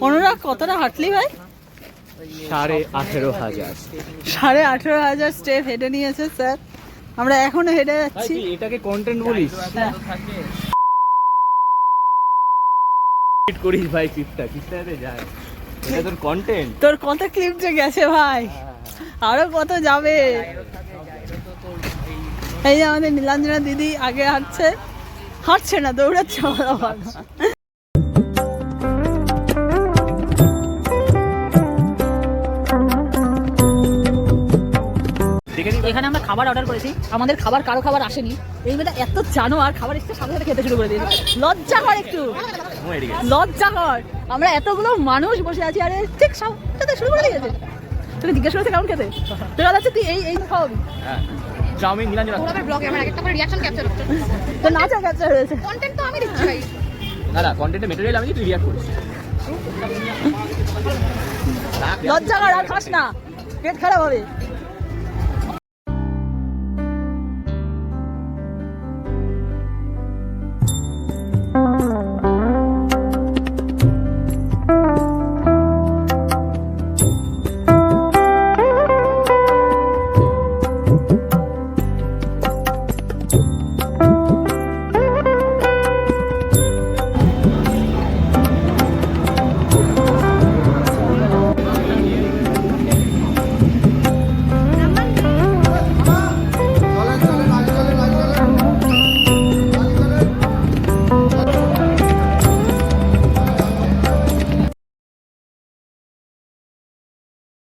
অনুরাগ কতটা হাঁটলি ভাই? 18,500। 18,500 স্টেপ হেঁটে নিয়েছে স্যার। আমরা এখনো হেঁটে যাচ্ছি। এটাকে কন্টেন্ট বলিস? হ্যাঁ। করিস ভাই, কিপটাতে যায়, এটা তোর কন্টেন্ট। তোর কত ক্লিপ যে গেছে ভাই, আরো কত যাবে। এই যে আমাদের নীলাঞ্জনা দিদি আগে হাঁটছে না, দৌড়াচ্ছে। এখানে আমরা খাবার অর্ডার করেছি, আমাদের কারো খাবার আসেনি। এই মেয়েটা এত জানোয়ার, খাবার এসে সাথে সাথে খেতে শুরু করে দিয়েছে। লজ্জা কর একটু, লজ্জা কর। আমরা এতগুলো মানুষ বসে আছি, আরে ঠিক সাথে শুরু করে দিয়েছে। তোকে জিজ্ঞেস করেছে কেমন খেতে, তোর কাছে তুই এই খাওয়াবি। চাউমিন নীলাঞ্জনা পুরো ব্লগে আমার একটা করে রিঅ্যাকশন ক্যাপচার হচ্ছে। তো নাচও ক্যাপচার হয়েছে। কন্টেন্ট তো আমি দিচ্ছি ভাই। না কন্টেন্টের ম্যাটেরিয়াল আমি, তুই রিঅ্যাক্ট করিস। লজ্জা কর, আর খাস না, পেট খারাপ হবে।